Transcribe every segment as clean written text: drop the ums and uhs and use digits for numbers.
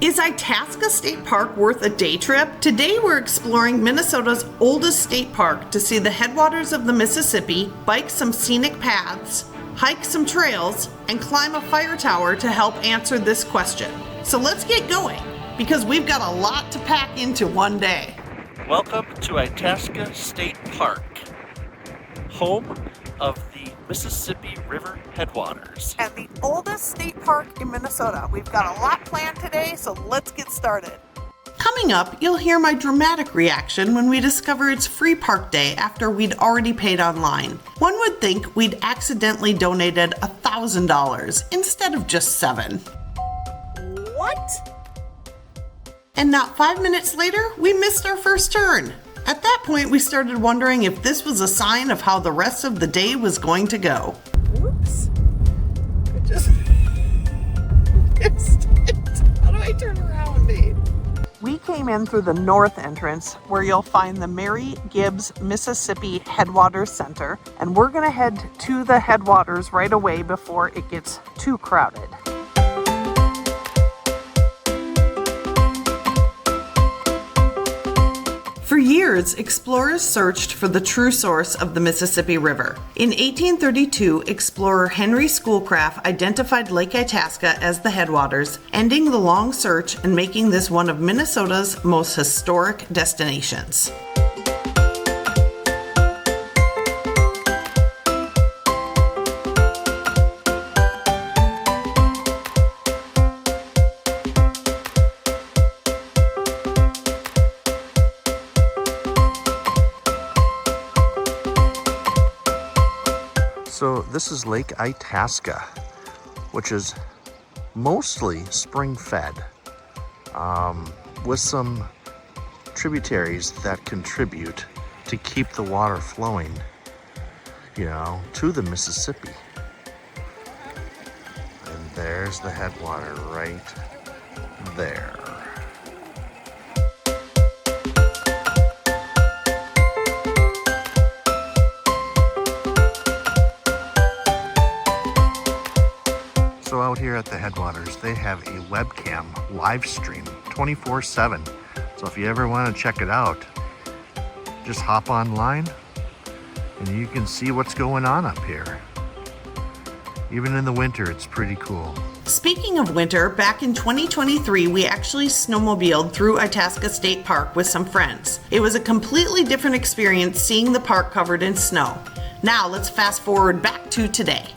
Is Itasca State Park worth a day trip? Today we're exploring Minnesota's oldest state park to see the headwaters of the Mississippi, bike some scenic paths, hike some trails, and climb a fire tower to help answer this question. So let's get going, because we've got a lot to pack into one day. Welcome to Itasca State Park, home of the Mississippi River headwaters. And the oldest state park in Minnesota. We've got a lot planned today, so let's get started. Coming up, you'll hear my dramatic reaction when we discover it's free park day after we'd already paid online. One would think we'd accidentally donated $1,000 instead of just $7. What? And not 5 minutes later, we missed our first turn. At that point, we started wondering if this was a sign of how the rest of the day was going to go. Whoops. I just missed it. How do I turn around, babe? We came in through the north entrance where you'll find the Mary Gibbs Mississippi Headwaters Center, and we're gonna head to the headwaters right away before it gets too crowded. For years, explorers searched for the true source of the Mississippi River. In 1832, explorer Henry Schoolcraft identified Lake Itasca as the headwaters, ending the long search and making this one of Minnesota's most historic destinations. So this is Lake Itasca, which is mostly spring-fed, with some tributaries that contribute to keep the water flowing, to the Mississippi. And there's the headwater right there. So out here at the headwaters, they have a webcam live stream 24/7. So if you ever want to check it out, just hop online and you can see what's going on up here. Even in the winter, it's pretty cool. Speaking of winter, back in 2023, we actually snowmobiled through Itasca State Park with some friends. It was a completely different experience seeing the park covered in snow. Now let's fast forward back to today.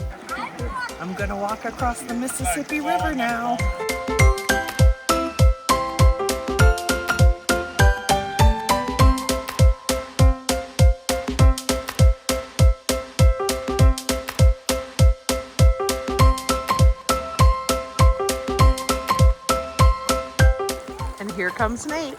I'm gonna walk across the Mississippi River now. And here comes Nate.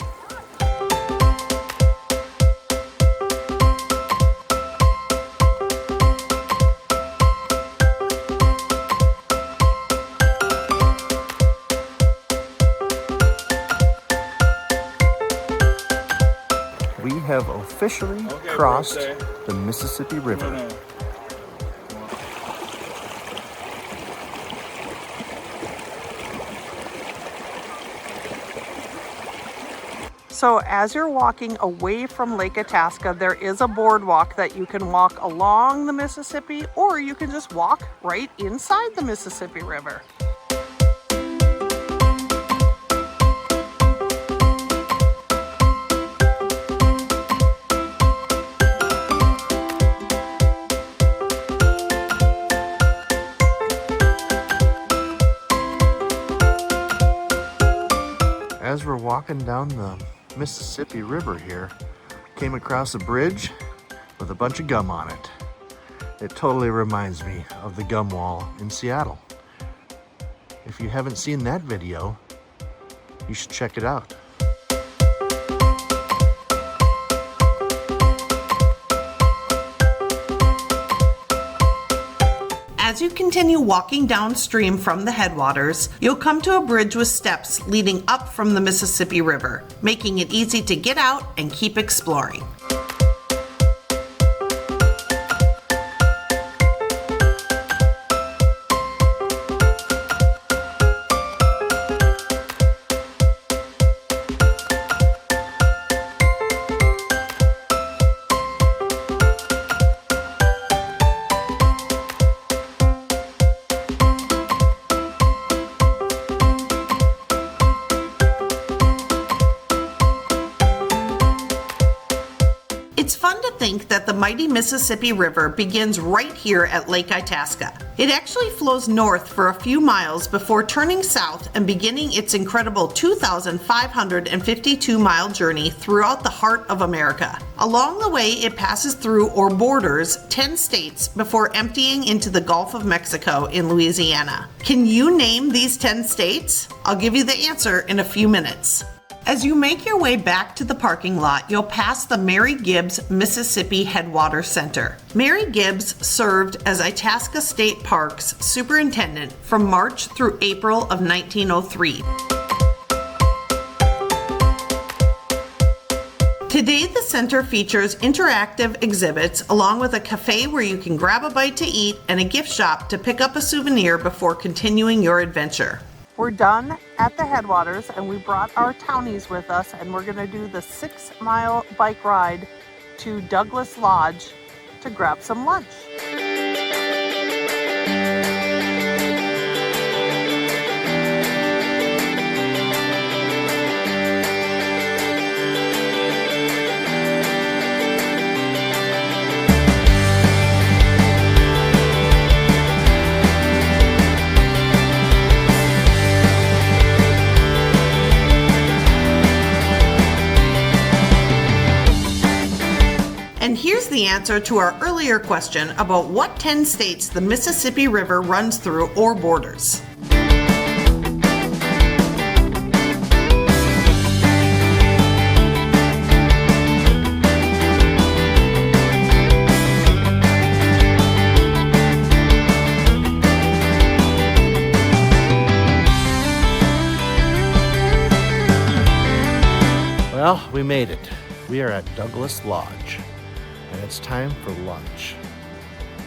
We have officially crossed the Mississippi River. So as you're walking away from Lake Itasca, there is a boardwalk that you can walk along the Mississippi, or you can just walk right inside the Mississippi River. As we're walking down the Mississippi River here, came across a bridge with a bunch of gum on it. It totally reminds me of the gum wall in Seattle. If you haven't seen that video, you should check it out. As you continue walking downstream from the headwaters, you'll come to a bridge with steps leading up from the Mississippi River, making it easy to get out and keep exploring. to think that the mighty Mississippi River begins right here at Lake Itasca. It actually flows north for a few miles before turning south and beginning its incredible 2,552-mile journey throughout the heart of America. Along the way, it passes through or borders 10 states before emptying into the Gulf of Mexico in Louisiana. Can you name these 10 states? I'll give you the answer in a few minutes. As you make your way back to the parking lot, you'll pass the Mary Gibbs Mississippi Headwaters Center. Mary Gibbs served as Itasca State Park's superintendent from March through April of 1903. Today, the center features interactive exhibits along with a cafe where you can grab a bite to eat and a gift shop to pick up a souvenir before continuing your adventure. We're done at the Headwaters and we brought our townies with us, and we're going to do the 6-mile bike ride to Douglas Lodge to grab some lunch. And here's the answer to our earlier question about what 10 states the Mississippi River runs through or borders. Well, we made it. We are at Douglas Lodge, and it's time for lunch.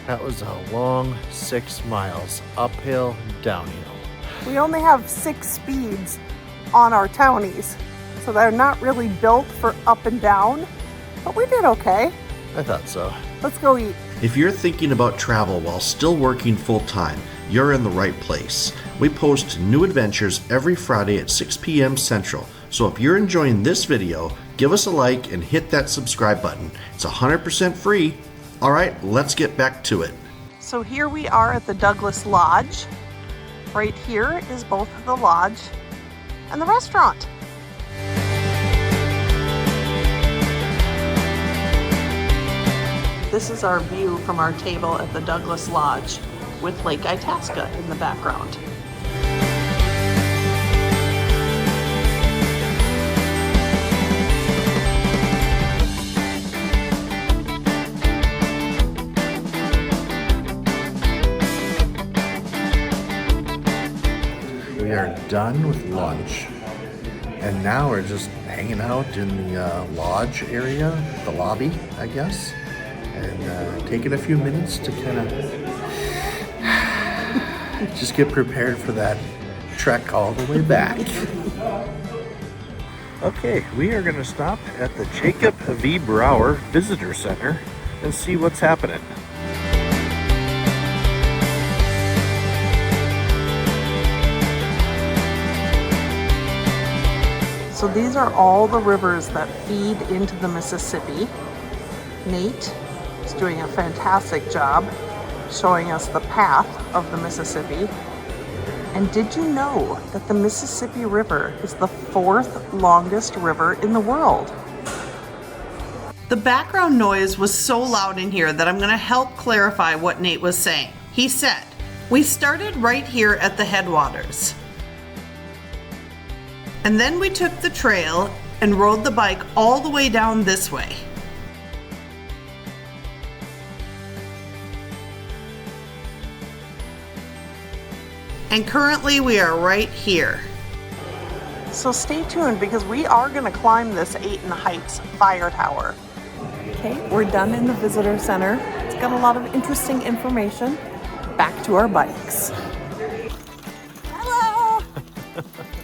That was a long 6 miles, uphill, downhill. We only have 6 speeds on our townies, so they're not really built for up and down, but we did okay. I thought so. Let's go eat. If you're thinking about travel while still working full-time, you're in the right place. We post new adventures every Friday at 6 p.m. Central. So if you're enjoying this video, give us a like and hit that subscribe button. It's 100% free. All right, let's get back to it. So here we are at the Douglas Lodge. Right here is both the lodge and the restaurant. This is our view from our table at the Douglas Lodge with Lake Itasca in the background. We are done with lunch, and now we're just hanging out in the lodge area, the lobby, I guess, and taking a few minutes to kind of just get prepared for that trek all the way back. Okay, we are going to stop at the Jacob V. Brower Visitor Center and see what's happening. So these are all the rivers that feed into the Mississippi. Nate is doing a fantastic job showing us the path of the Mississippi. And did you know that the Mississippi River is the 4th longest river in the world? The background noise was so loud in here that I'm going to help clarify what Nate was saying. He said, we started right here at the Headwaters. And then we took the trail and rode the bike all the way down this way. And currently we are right here. So stay tuned because we are going to climb this Aiton Heights Fire Tower. Okay, we're done in the visitor center. It's got a lot of interesting information. Back to our bikes. Hello!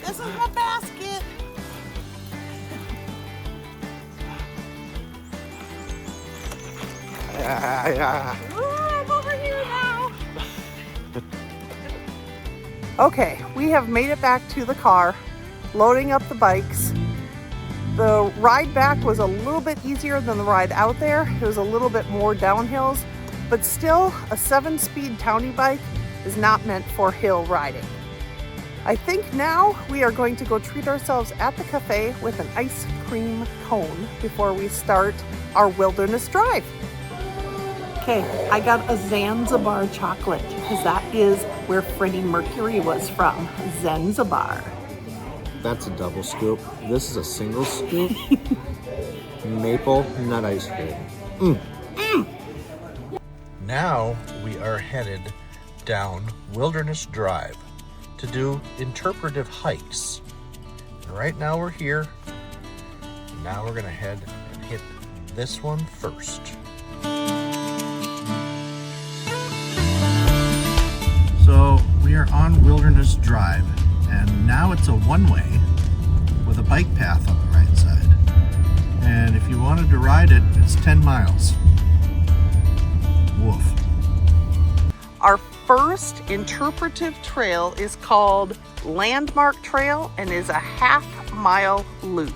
This is my basket. I'm over here now. Okay, we have made it back to the car, loading up the bikes, The ride back was a little bit easier than the ride out there. It was a little bit more downhills, but still a 7-speed townie bike is not meant for hill riding. I think now we are going to go treat ourselves at the cafe with an ice cream cone before we start our wilderness drive. Okay, I got a Zanzibar chocolate because that is where Freddie Mercury was from, Zanzibar. That's a double scoop. This is a single scoop. Maple nut ice cream. Now we are headed down Wilderness Drive to do interpretive hikes. And right now we're here. Now we're gonna head and hit this one first. So we are on Wilderness Drive, and now it's a one-way with a bike path on the right side. And if you wanted to ride it, it's 10 miles. Woof. Our first interpretive trail is called Landmark Trail and is a half-mile loop.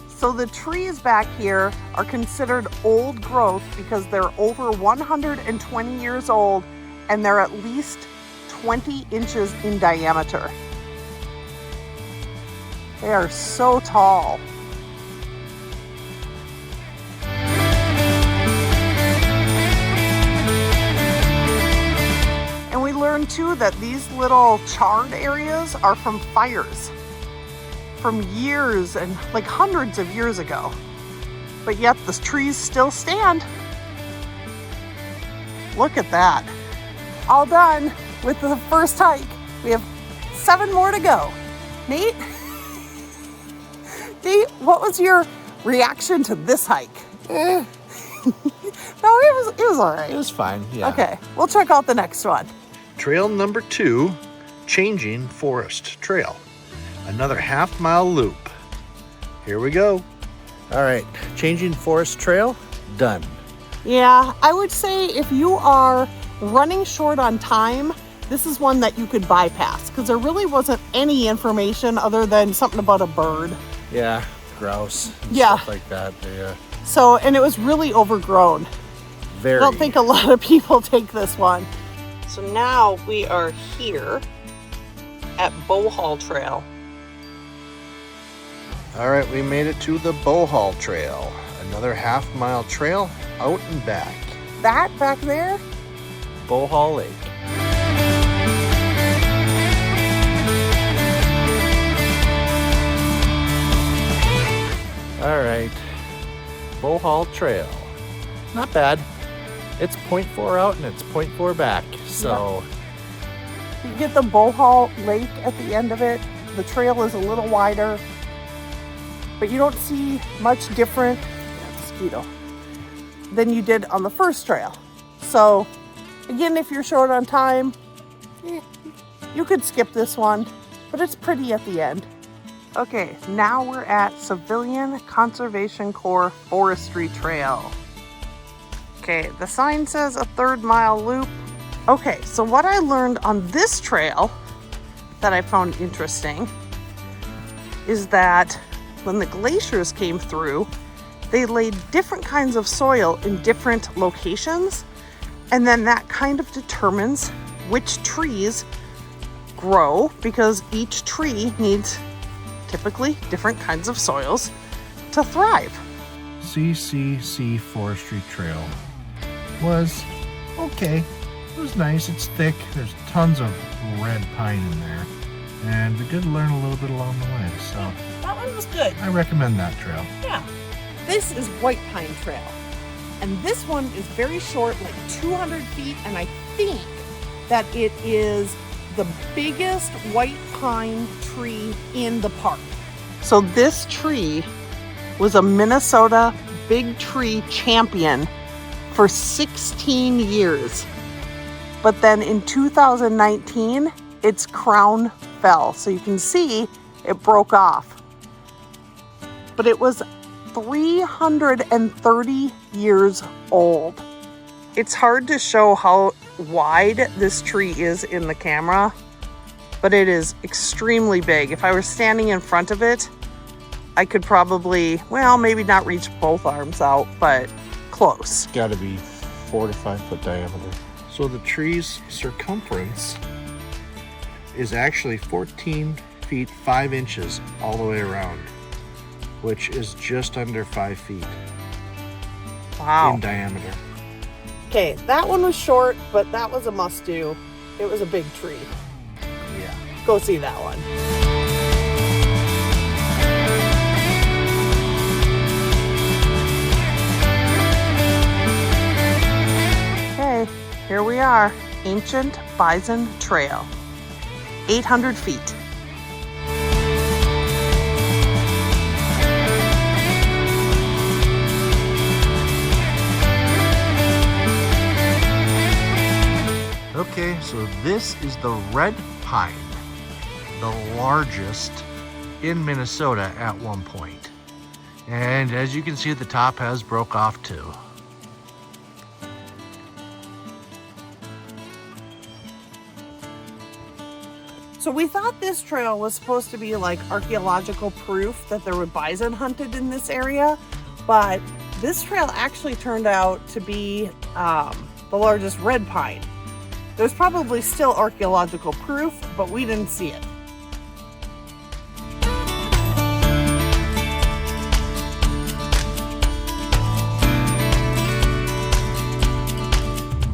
So the trees back here are considered old growth because they're over 120 years old and they're at least 20 inches in diameter. They are so tall. And we learned too that these little charred areas are from fires from years and like hundreds of years ago. But yet the trees still stand. Look at that. All done with the first hike. We have 7 more to go. Nate? Nate, what was your reaction to this hike? No, it was all right. It was fine, yeah. Okay, we'll check out the next one. Trail number 2, Changing Forest Trail. Another half-mile loop. Here we go. All right, Changing Forest Trail, done. Yeah, I would say if you are running short on time, this is one that you could bypass because there really wasn't any information other than something about a bird. Yeah, grouse and Yeah. stuff like that. Yeah. So, and it was really overgrown. Very. I don't think a lot of people take this one. So now we are here at Bohall Trail. All right, we made it to the Bohall Trail. Another half-mile trail out and back. That back there? Bohall Lake. All right, Bohall Trail. Not bad. It's 0.4 out and it's 0.4 back, so. You get the Bohall Lake at the end of it. The trail is a little wider, but you don't see much different mosquito than you did on the first trail. So again, if you're short on time, you could skip this one, but it's pretty at the end. Okay, now we're at Civilian Conservation Corps Forestry Trail. Okay, the sign says a 3rd-mile loop. Okay, so what I learned on this trail that I found interesting is that when the glaciers came through, they laid different kinds of soil in different locations, and then that kind of determines which trees grow because each tree needs typically different kinds of soils to thrive. CCC Forestry Trail was okay. It was nice. It's thick. There's tons of red pine in there. And we did learn a little bit along the way. So That one was good. I recommend that trail. Yeah. This is White Pine Trail. And this one is very short, like 200 feet. And I think that it is the biggest white pine tree in the park. So this tree was a Minnesota Big Tree champion for 16 years. But then in 2019, its crown fell. So you can see it broke off. But it was 330 years old. It's hard to show how wide this tree is in the camera, but it is extremely big. If I were standing in front of it, I could probably, well, maybe not reach both arms out, but close. Got to be 4 to 5 foot diameter. So the tree's circumference is actually 14 feet 5 inches all the way around, which is just under 5 feet Wow. in diameter. Okay, that one was short, but that was a must-do. It was a big tree. Yeah. Go see that one. Okay, here we are. Ancient Bison Trail. 800 feet. Okay, so this is the red pine, the largest in Minnesota at one point. And as you can see, the top has broke off too. So we thought this trail was supposed to be like archaeological proof that there were bison hunted in this area, but this trail actually turned out to be the largest red pine. There's probably still archaeological proof, but we didn't see it.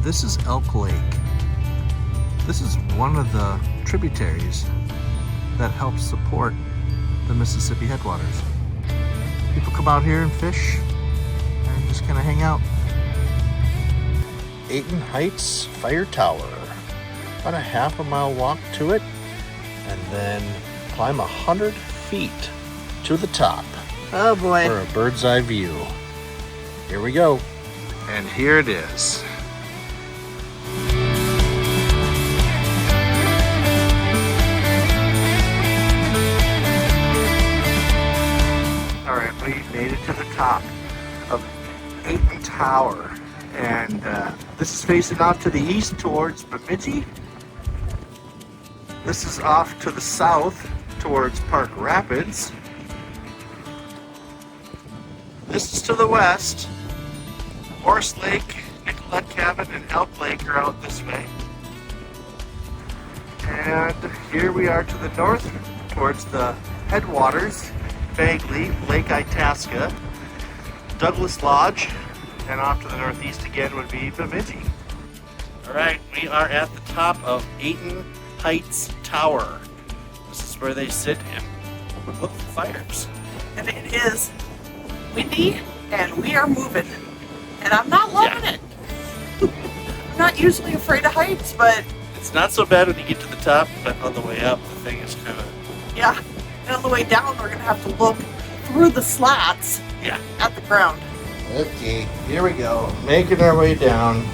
This is Elk Lake. This is one of the tributaries that helps support the Mississippi headwaters. People come out here and fish and just kind of hang out. Aiton Heights Fire Tower. About a half a mile walk to it, and then climb 100 feet to the top Oh boy. for a bird's eye view. Here we go. And here it is. All right, we made it to the top of Aiton Tower. And this is facing off to the east towards Bemidji. This is off to the south towards Park Rapids. This is to the west. Horse Lake, Nicollet Cabin, and Elk Lake are out this way. And here we are to the north towards the headwaters, Bagley, Lake Itasca, Douglas Lodge, and off to the northeast again would be Bemidji. All right, we are at the top of Aiton Heights Tower. This is where they sit and look for fires. And it is windy and we are moving. And I'm not loving it. I'm not usually afraid of heights, but It's not so bad when you get to the top, but on the way up, the thing is kind of, yeah. And on the way down, we're going to have to look through the slats yeah. at the ground. Okay, here we go. Making our way down.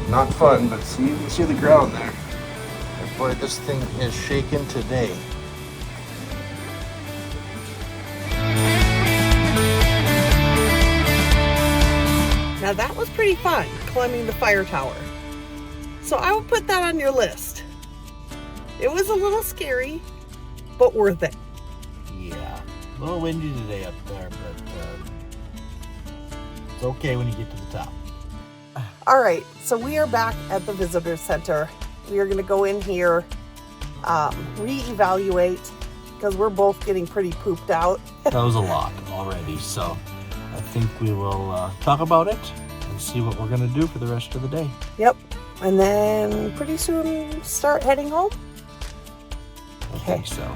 Not fun, but see, you can see the ground there. And boy, this thing is shaking today. Now that was pretty fun, climbing the fire tower. So I would put that on your list. It was a little scary, but worth it. Yeah, a little windy today up there, but it's okay when you get to the top. All right, so we are back at the visitor center. We are going to go in here, reevaluate, because we're both getting pretty pooped out. That was a lot already, so I think we will talk about it and see what we're going to do for the rest of the day. Yep, and then pretty soon start heading home. I think so.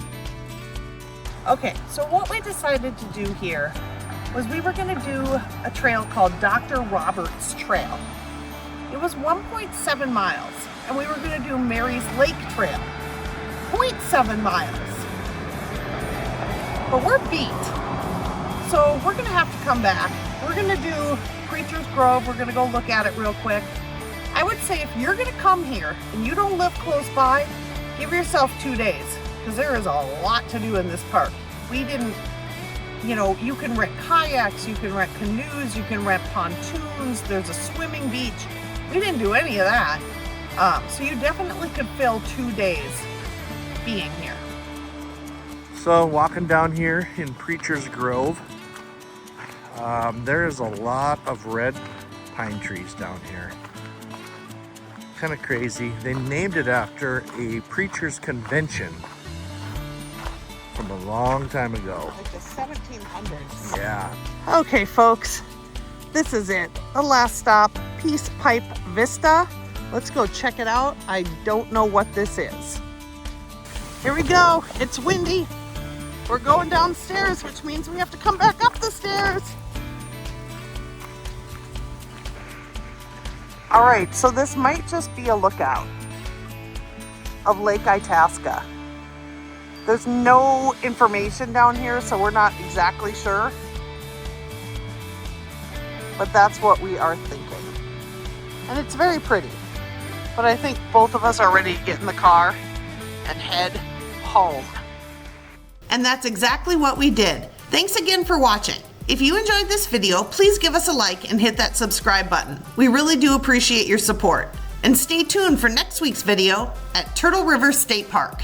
Okay, so what we decided to do here was we were going to do a trail called Dr. Roberts Trail. It was 1.7 miles, and we were going to do Mary's Lake Trail, 0.7 miles. But we're beat, so we're going to have to come back. We're going to do Preacher's Grove. We're going to go look at it real quick. I would say if you're going to come here and you don't live close by, give yourself 2 days, because there is a lot to do in this park. We didn't, you know, you can rent kayaks, you can rent canoes, you can rent pontoons, there's a swimming beach. We didn't do any of that. So you definitely could fill 2 days being here. So walking down here in Preacher's Grove, there is a lot of red pine trees down here. Kind of crazy. They named it after a preacher's convention from a long time ago. Like the 1700s. Yeah. Okay, folks, this is it. The last stop, Peace Pipe Vista. Let's go check it out. I don't know what this is. Here we go. It's windy. We're going downstairs, which means we have to come back up the stairs. All right, so this might just be a lookout of Lake Itasca. There's no information down here, so we're not exactly sure. But that's what we are thinking. And it's very pretty. But I think both of us are ready to get in the car and head home. And that's exactly what we did. Thanks again for watching. If you enjoyed this video, please give us a like and hit that subscribe button. We really do appreciate your support. And stay tuned for next week's video at Turtle River State Park.